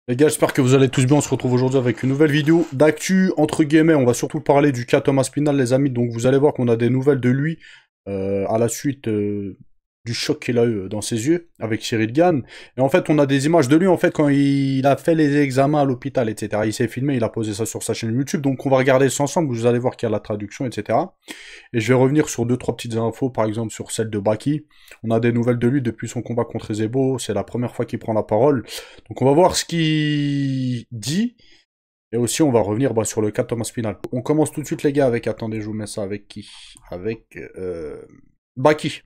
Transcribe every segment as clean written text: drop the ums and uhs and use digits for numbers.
Les gars, j'espère que vous allez tous bien. On se retrouve aujourd'hui avec une nouvelle vidéo d'actu, entre guillemets. On va surtout parler du cas Thomas Pinal, les amis. Donc vous allez voir qu'on a des nouvelles de lui à la suite du choc qu'il a eu dans ses yeux avec Cyril Gann. Et en fait, on a des images de lui en fait quand il a fait les examens à l'hôpital, etc. Il s'est filmé, il a posé ça sur sa chaîne YouTube. Donc on va regarder ça ensemble. Vous allez voir qu'il y a la traduction, etc. Et je vais revenir sur deux, trois petites infos, par exemple sur celle de Baki. On a des nouvelles de lui depuis son combat contre Ezebo. C'est la première fois qu'il prend la parole. Donc on va voir ce qu'il dit. Et aussi on va revenir sur le cas de Thomas Pinal. On commence tout de suite les gars avec... Attendez, je vous mets ça avec qui? Avec Baki.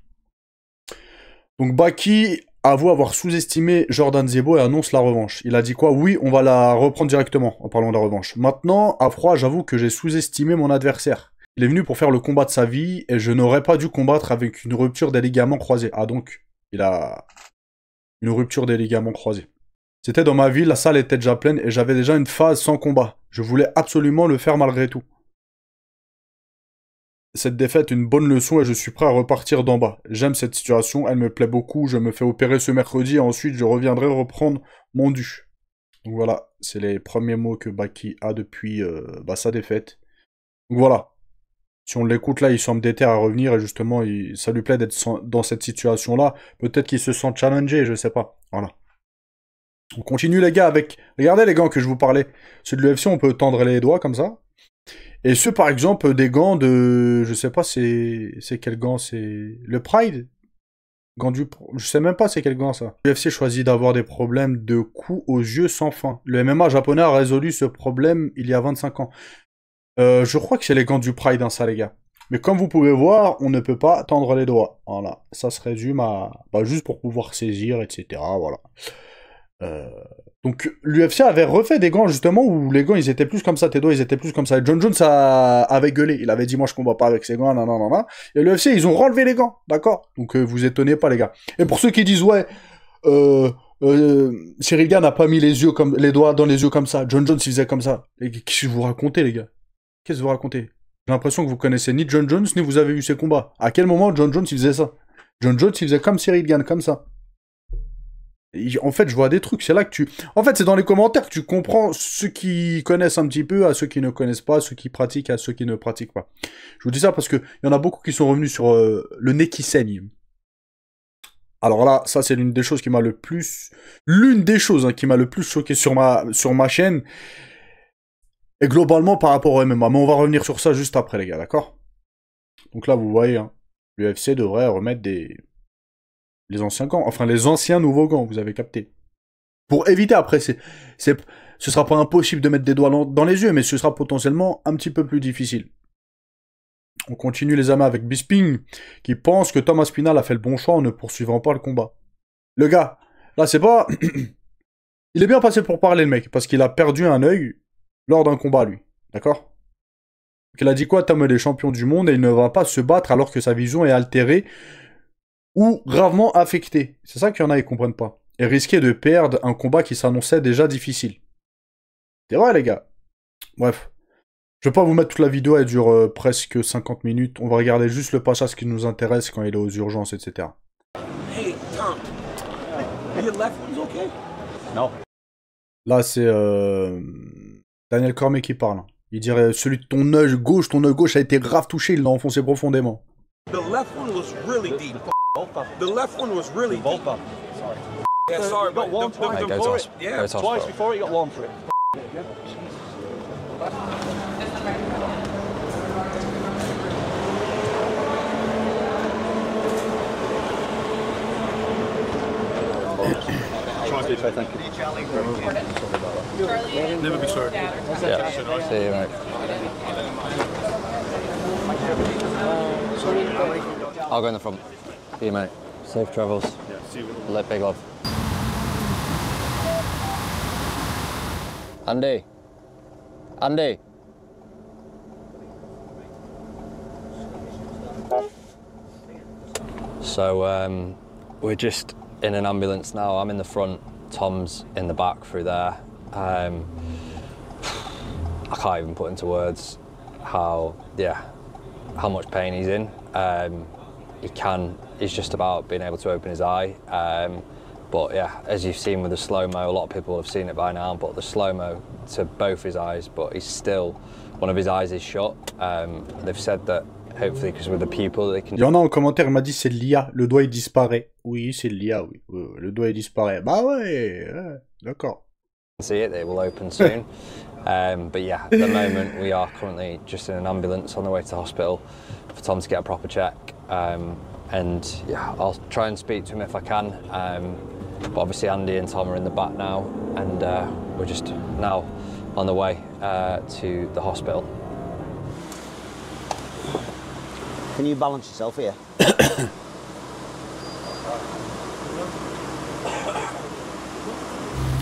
Donc Baki avoue avoir sous-estimé Jordan Zebo et annonce la revanche. Il a dit quoi? Oui, on va la reprendre directement en parlant de la revanche. Maintenant, à froid, j'avoue que j'ai sous-estimé mon adversaire. Il est venu pour faire le combat de sa vie et je n'aurais pas dû combattre avec une rupture des ligaments croisés. Ah donc, il a une rupture des ligaments croisés. C'était dans ma vie, la salle était déjà pleine et j'avais déjà une phase sans combat. Je voulais absolument le faire malgré tout. Cette défaite est une bonne leçon et je suis prêt à repartir d'en bas. J'aime cette situation, elle me plaît beaucoup, je me fais opérer ce mercredi et ensuite je reviendrai reprendre mon dû. Donc voilà, c'est les premiers mots que Baki a depuis sa défaite. Donc voilà. Si on l'écoute là, il semble déter à revenir et justement, ça lui plaît d'être dans cette situation-là. Peut-être qu'il se sent challengé, je sais pas. Voilà. On continue les gars avec... Regardez les gants que je vous parlais. Ceux de l'UFC, on peut tendre les doigts comme ça. Et ceux par exemple des gants de... Je sais pas, c'est quel gant? C'est le Pride? Gant du... Je sais même pas c'est quel gant ça. L'UFC choisit d'avoir des problèmes de coups aux yeux sans fin. Le MMA japonais a résolu ce problème il y a 25 ans. Je crois que c'est les gants du Pride, hein, ça, les gars. Mais comme vous pouvez voir, on ne peut pas tendre les doigts. Voilà. Ça se résume à... juste pour pouvoir saisir, etc. Voilà. Donc, l'UFC avait refait des gants, justement, où les gants, ils étaient plus comme ça, tes doigts, ils étaient plus comme ça. Et John Jones avait gueulé. Il avait dit, moi, je combats pas avec ces gants, nanana. Et l'UFC, ils ont relevé les gants, d'accord? Donc, vous étonnez pas, les gars. Et pour ceux qui disent, ouais, Cyril Gann n'a pas mis les doigts dans les yeux comme ça. John Jones, il faisait comme ça. Qu'est-ce que vous racontez, les gars? Qu'est-ce que vous racontez? J'ai l'impression que vous connaissez ni John Jones, ni vous avez vu ses combats. À quel moment John Jones, il faisait ça? John Jones, il faisait comme Cyril Gann, comme ça. En fait, je vois des trucs, c'est là que tu... En fait, c'est dans les commentaires que tu comprends ceux qui connaissent un petit peu, à ceux qui ne connaissent pas, ceux qui pratiquent, à ceux qui ne pratiquent pas. Je vous dis ça parce que il y en a beaucoup qui sont revenus sur le nez qui saigne. Alors là, ça c'est l'une des choses qui m'a le plus... L'une des choses qui m'a le plus choqué sur ma chaîne. Et globalement par rapport au MMA. Mais on va revenir sur ça juste après, les gars, d'accord? Donc là, vous voyez, hein, l'UFC devrait remettre les anciens gants. Enfin, les anciens nouveaux gants, vous avez capté. Pour éviter, après, ce sera pas impossible de mettre des doigts dans les yeux, mais ce sera potentiellement un petit peu plus difficile. On continue les amas avec Bisping, qui pense que Thomas Pinal a fait le bon choix en ne poursuivant pas le combat. Le gars, là, c'est pas... Il est bien passé pour parler, le mec, parce qu'il a perdu un œil lors d'un combat, lui. D'accord? Il a dit quoi? Tom est champion du monde et il ne va pas se battre alors que sa vision est altérée ou gravement affectée. C'est ça qu'il y en a, ils comprennent pas. Et risquer de perdre un combat qui s'annonçait déjà difficile. C'est vrai, les gars. Bref. Je vais pas vous mettre toute la vidéo, elle dure presque 50 minutes. On va regarder juste le passage qui nous intéresse quand il est aux urgences, etc. Hey, Tom. Your left one's okay? Non. Là, c'est Daniel Cormier qui parle. Il dirait celui de ton œil gauche a été grave touché, il l'a enfoncé profondément. The left one was really deep. The left one was really deep. Sorry. Yeah, sorry, but go for it. Yeah, twice before he got one for it. Thank you. Charlie, never be sorry. Yeah. See you, mate. I'll go in the front. See you, mate. Safe travels. Yeah, see you. Let big love. Andy. Andy. So, we're just in an ambulance now. I'm in the front. Tom's in the back through there. I can't even put into words how much pain he's in. He's just about being able to open his eye. But yeah, as you've seen with the slow-mo, a lot of people have seen it by now, but the slow-mo to both his eyes, but he's still, one of his eyes is shut. They've said that hopefully because with the pupil they can... Il y en a en commentaire, il m'a dit c'est l'IA, le doigt il disparaît. Oui, c'est l'IA, oui. Le doigt il disparaît. Bah ouais, d'accord. see it, it will open soon. But yeah, at the moment we are currently just in an ambulance on the way to the hospital for Tom to get a proper check. And yeah, I'll try and speak to him if I can. But obviously Andy and Tom are in the back now, and we're just now on the way to the hospital. Can you balance yourself here?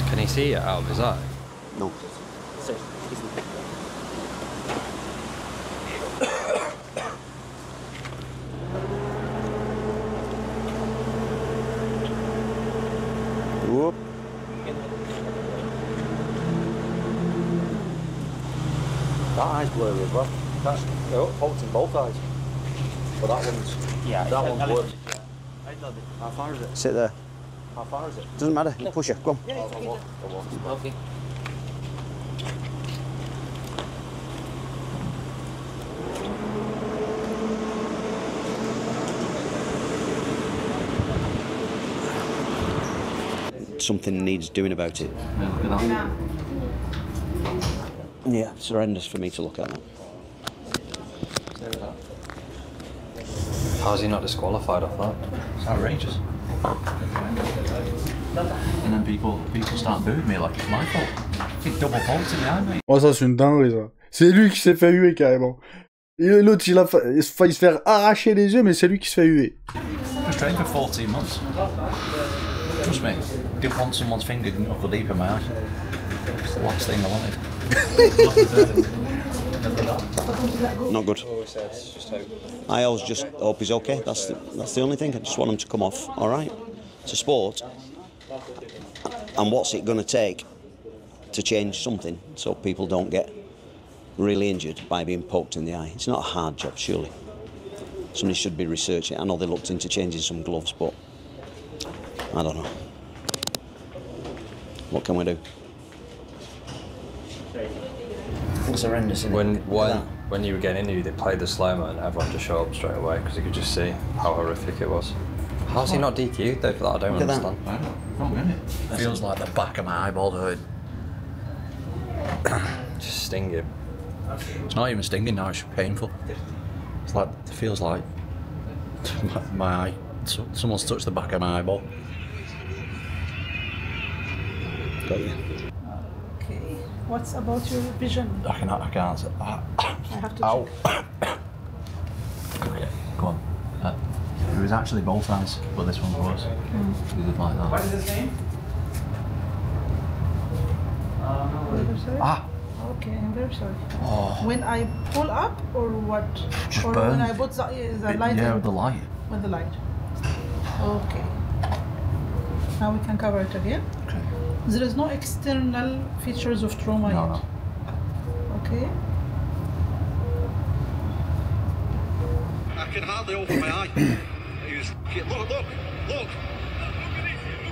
Can he see it out of his eye? No. Whoop. That eye's blurry as well. That's poked in both eyes. But that one's blurry. How far is it? Sit there. How far is it? Doesn't matter. You push her. Go on. Yeah, okay. Something needs doing about it. Yeah, look at that. Yeah, it's horrendous for me to look at that. How's he not disqualified off that? It's outrageous. And then people start booing me like it's my fault. He double poked in the eye, mate. Oh, ça, c'est une dinguerie, ça. C'est lui qui s'est fait huer, carrément. Et l'autre, il a failli se faire arracher les yeux, mais c'est lui qui se fait huer. I was training for 14 months. Trust me, didn't want someone's finger knuckle deep in my eye. It's the last thing I wanted. Not good. I always just hope he's okay. That's the only thing. I just want him to come off. All right. It's a sport. And what's it going to take to change something so people don't get really injured by being poked in the eye? It's not a hard job, surely. Somebody should be researching. I know they looked into changing some gloves, but I don't know. What can we do? It's horrendous, isn't it? When you were getting injured, they played the slow-mo and everyone just showed up straight away because you could just see how horrific it was. How's he not DQ'd though for that? I don't understand. I don't get it. Feels like the back of my eyeball hurt. Just sting him. It's not even stinging now, it's painful. It's like, it feels like my eye, someone's touched the back of my eyeball. Got you. Okay. What's about your vision? I can't say. I have to Ow. check. Okay, go on. It was actually both eyes, but this one was. It was like that. What is his name? Very sorry. Ah! Okay, I'm very sorry. Oh. When I pull up or what? Just or burned. when I put the light Yeah, in? with the light. With the light. Okay. Now we can cover it again. Okay. There is no external features of trauma No, yet. no. Okay. I can hardly open my eye. Look! Look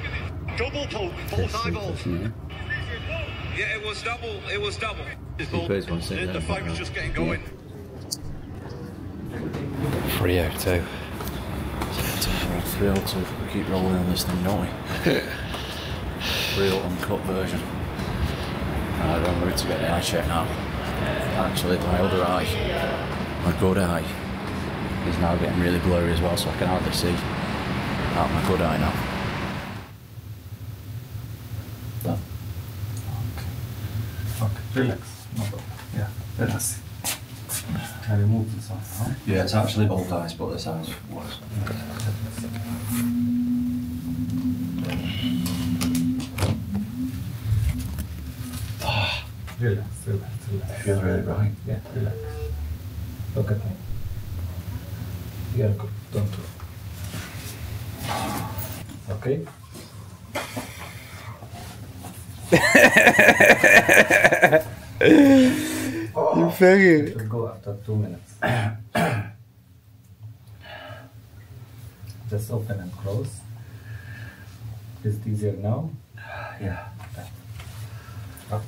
at this! Double poke, both eyeballs. Yeah, it was double. The fight was just getting going. 302. Real to keep rolling on this thing, don't we? Real uncut version. Right, we're en route to get the eye check now. Actually, my other eye, my good eye, is now getting really blurry as well, so I can hardly see out my good eye now. That. Okay, relax. No problem. Yeah, relax. I remove this one. Huh? Yeah, it's actually both eyes, but this eye's worse. Relax. It feels really bright. Yeah, relax. Look at me. Yeah, good. Don't worry. Okay? Il me fait rire. It will go after 2 minutes. Just open and close. Is it easier now? Yeah. Up.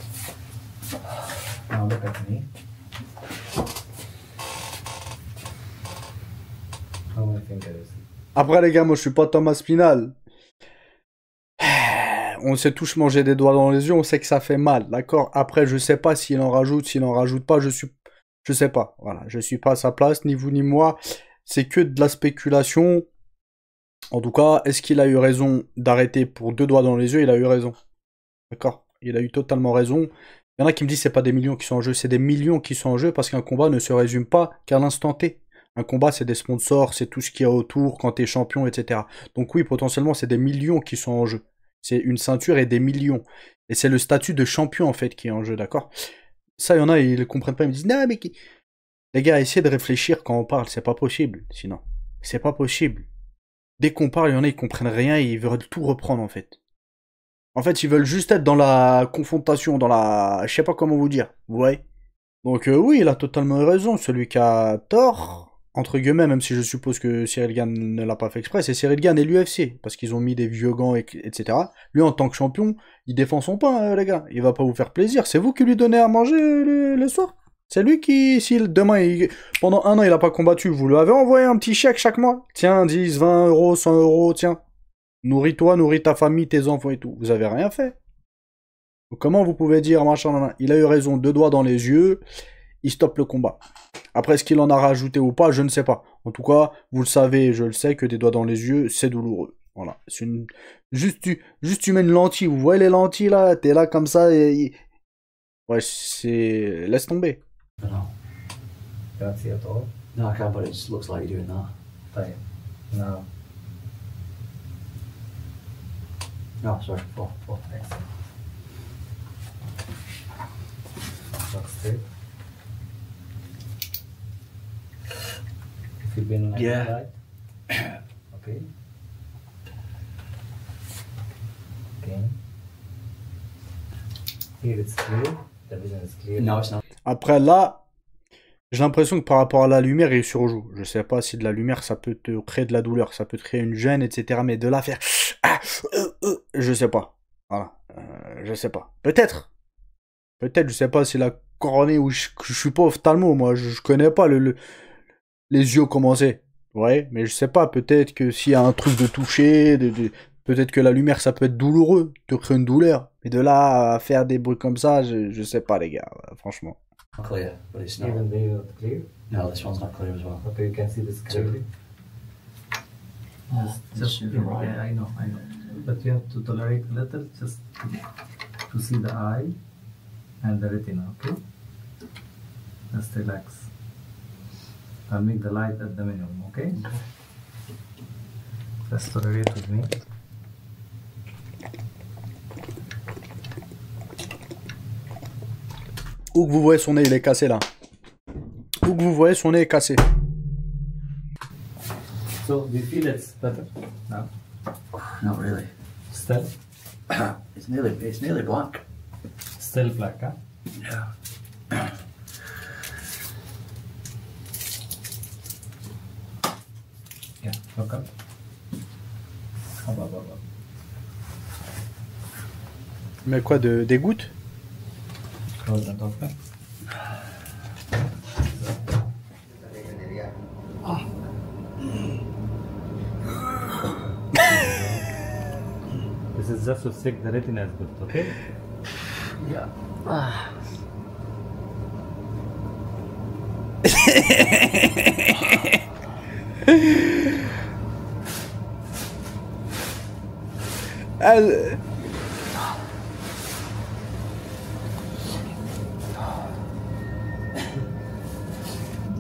Now look at me. How many fingers? Après, les gars, moi, je suis pas Thomas Spinal. On sait tous manger des doigts dans les yeux, on sait que ça fait mal, d'accord? Après, je sais pas s'il en rajoute pas, je sais pas. Voilà, je suis pas à sa place, ni vous ni moi. C'est que de la spéculation. En tout cas, est-ce qu'il a eu raison d'arrêter pour 2 doigts dans les yeux? Il a eu raison. D'accord? Il a eu totalement raison. Il y en a qui me disent que c'est pas des millions qui sont en jeu, c'est des millions qui sont en jeu parce qu'un combat ne se résume pas qu'à l'instant T. Un combat, c'est des sponsors, c'est tout ce qu'il y a autour quand t'es champion, etc. Donc oui, potentiellement, c'est des millions qui sont en jeu. C'est une ceinture et des millions. Et c'est le statut de champion, en fait, qui est en jeu, d'accord? Ça, il y en a, ils ne comprennent pas, ils me disent, non, mais les gars, essayez de réfléchir quand on parle, c'est pas possible, sinon. C'est pas possible. Dès qu'on parle, il y en a, ils comprennent rien et ils veulent tout reprendre, en fait. En fait, ils veulent juste être dans la confrontation, dans la... Je sais pas comment vous dire, vous voyez? Donc oui, il a totalement raison, celui qui a tort, entre guillemets, même si je suppose que Cyril Gane ne l'a pas fait exprès, c'est Cyril Gane et l'UFC, parce qu'ils ont mis des vieux gants, etc. Lui, en tant que champion, il défend son pain, les gars, il va pas vous faire plaisir, c'est vous qui lui donnez à manger le soir. C'est lui qui, si demain, pendant 1 an, il a pas combattu, vous lui avez envoyé un petit chèque chaque mois, tiens, 10, 20 euros, 100 euros, tiens, nourris-toi, nourris ta famille, tes enfants et tout, vous avez rien fait. Donc, comment vous pouvez dire, machin, il a eu raison, 2 doigts dans les yeux, il stoppe le combat. Après, est-ce qu'il en a rajouté ou pas, je ne sais pas. En tout cas, vous le savez, je le sais, que des doigts dans les yeux, c'est douloureux. Voilà. C'est une... juste, tu mets une lentille, vous voyez les lentilles là, t'es là comme ça et... Ouais, c'est... Laisse tomber. No. Can't see at all. No, I can't, but it just looks like you're doing that. Fine. Now. No, sorry. Excellent. Look straight. If you've been like Yeah. that. Okay. Okay. Here it's clear. The vision is clear. No, it's not. Après là, j'ai l'impression que par rapport à la lumière, il surjoue. Je sais pas si de la lumière, ça peut te créer de la douleur, ça peut te créer une gêne, etc. Mais de là faire... je sais pas. Voilà. Je sais pas. Peut-être. Peut-être, je sais pas si la coronée ou je suis pas ophtalmo, moi, je connais pas les yeux comment c'est. Ouais, mais je sais pas, peut-être que s'il y a un truc de toucher, peut-être que la lumière ça peut être douloureux, te créer une douleur. Mais de là à faire des bruits comme ça, je sais pas les gars, franchement. Clear, but it's not. Even there it's clear. No, this one's not clear as well. Okay, you can see this clearly. Just Yeah, right. I know. But you have to tolerate a little just to see the eye and the retina, okay? Just relax. I'll make the light at the minimum, okay? Just tolerate with me. Où que vous voyez son nez, il est cassé là. Où que vous voyez son nez est cassé. So, do you feel it's better now? Not really. Still? It's nearly black. Still black, huh? Yeah. Yeah, look up. Up. Mais quoi, des gouttes? Close and open. This is just to check the retina is good, okay? Yeah.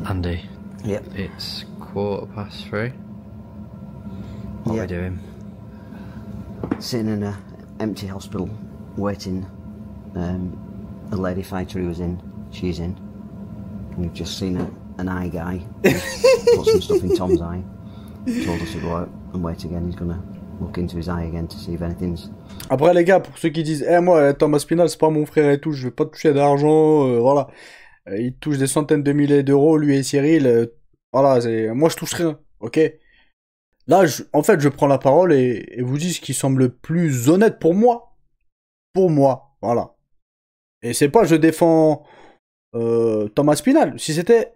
Andy, Yep. it's 3:15. What are we doing? Sitting in a empty hospital, waiting. A lady fighter who was in, she's in. We've just seen an eye guy put some stuff in Tom's eye. Told us to go out and wait again. He's gonna look into his eye again to see if anything's... Après les gars, pour ceux qui disent moi Thomas Spinal c'est pas mon frère et tout, je vais pas toucher d'argent, voilà. Il touche des centaines de milliers d'euros, lui et Cyril, voilà, moi je touche rien, ok? Là, en fait, je prends la parole et vous dis ce qui semble le plus honnête pour moi. Pour moi, voilà. Et c'est pas je défends Thomas Spinal. Si c'était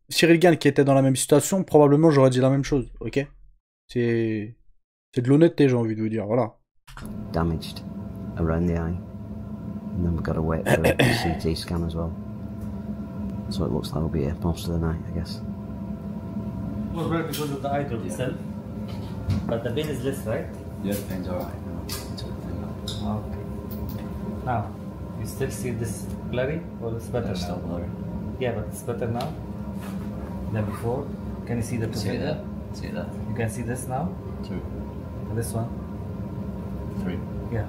Cyril Gane qui était dans la même situation, probablement j'aurais dit la même chose, ok? C'est de l'honnêteté, j'ai envie de vous dire, voilà. Damaged around the eye. And then we've got to wait for a CT scan as well. So it looks like we'll be here most of the night, I guess. More blood because of the eye drop itself. But the pain is less, right? Yeah, the pain's alright. No, it's Okay. Now, you still see this blurry or it's better still now? blurry. Yeah, but it's better now than before. Can you see the two See it finger? there? See it there? You can see this now? 2, And this one? 3. Yeah.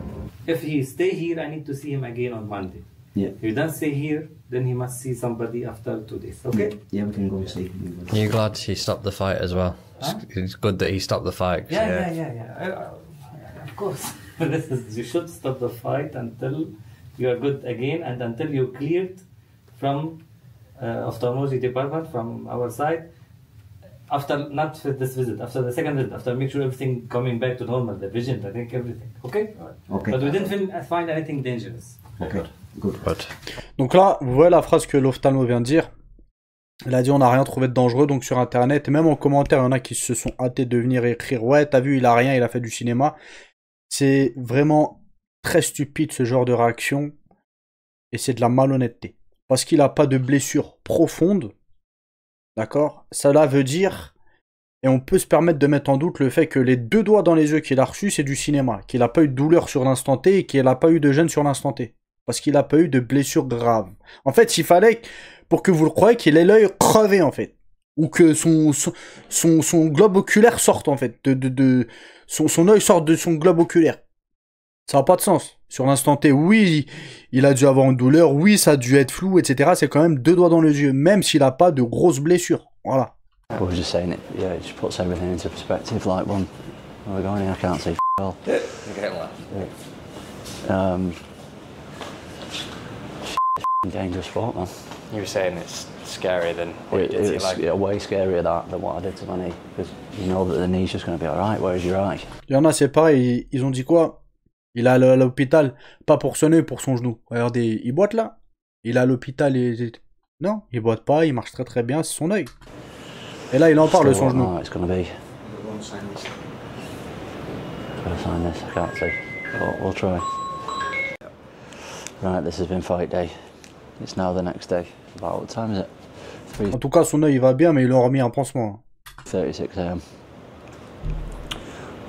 If he stay here, I need to see him again on Monday. Yeah. If he doesn't stay here, then he must see somebody after 2 days. Okay? Yeah, we can go and see. Are you glad he stopped the fight as well? Huh? It's good that he stopped the fight. Yeah. Of course. You should stop the fight until you are good again and until you're cleared from ophthalmology department from our side. After not for this visit, after the second visit, after make sure everything coming back to normal, the vision, I think everything. Okay? Okay. But we didn't find anything dangerous. Okay. Good. Good. Donc là, vous voyez la phrase que l'ophtalmo vient de dire. Il a dit on n'a rien trouvé de dangereux, donc sur internet, et même en commentaire, il y en a qui se sont hâtés de venir écrire ouais, t'as vu, il a rien, il a fait du cinéma. C'est vraiment très stupide ce genre de réaction, et c'est de la malhonnêteté. Parce qu'il n'a pas de blessure profonde, d'accord? Cela veut dire, et on peut se permettre de mettre en doute le fait que les 2 doigts dans les yeux qu'il a reçus, c'est du cinéma, qu'il n'a pas eu de douleur sur l'instant T, et qu'il n'a pas eu de gêne sur l'instant T. Parce qu'il n'a pas eu de blessure grave. En fait, il fallait, pour que vous le croyez, qu'il ait l'œil crevé, en fait. Ou que son globe oculaire sorte, en fait. Son œil sorte de son globe oculaire. Ça n'a pas de sens. Sur l'instant T, oui, il a dû avoir une douleur, oui, ça a dû être flou, etc. C'est quand même 2 doigts dans les yeux, même s'il n'a pas de grosses blessures. Voilà. We were just saying it, yeah, it just puts everything into perspective. Like, where we're going here, I can't see all. Dangerous sport, man. You were saying it's scarier than It's way scarier than what I did to my knee, because you know that the knee's just going to be alright, whereas your eye. Il y en a, c'est pareil, ils ont dit quoi? Il est à l'hôpital, pas pour son œil, pour son genou. Regardez, il boite là. Il est à l'hôpital et... Non, il boite pas, il marche très très bien, c'est son œil. Et là, il en parle de son genou. It's going to be. Gotta sign this, I can't see. But we'll try. Right, this has been fight day. It's now the next day. About what time is it? En tout cas, son œil il va bien, mais ils l'ont remis un pansement. 36 AM.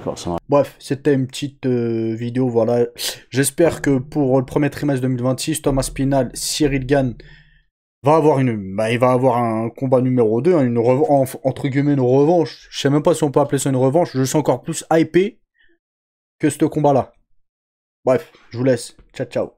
Got some. Bref, c'était une petite vidéo, voilà. J'espère que pour le premier trimestre 2026, Thomas Spinal, Cyril Gane va avoir il va avoir un combat numéro 2, hein, entre guillemets une revanche. Je sais même pas si on peut appeler ça une revanche. Je suis encore plus hypé que ce combat-là. Bref, je vous laisse. Ciao, ciao.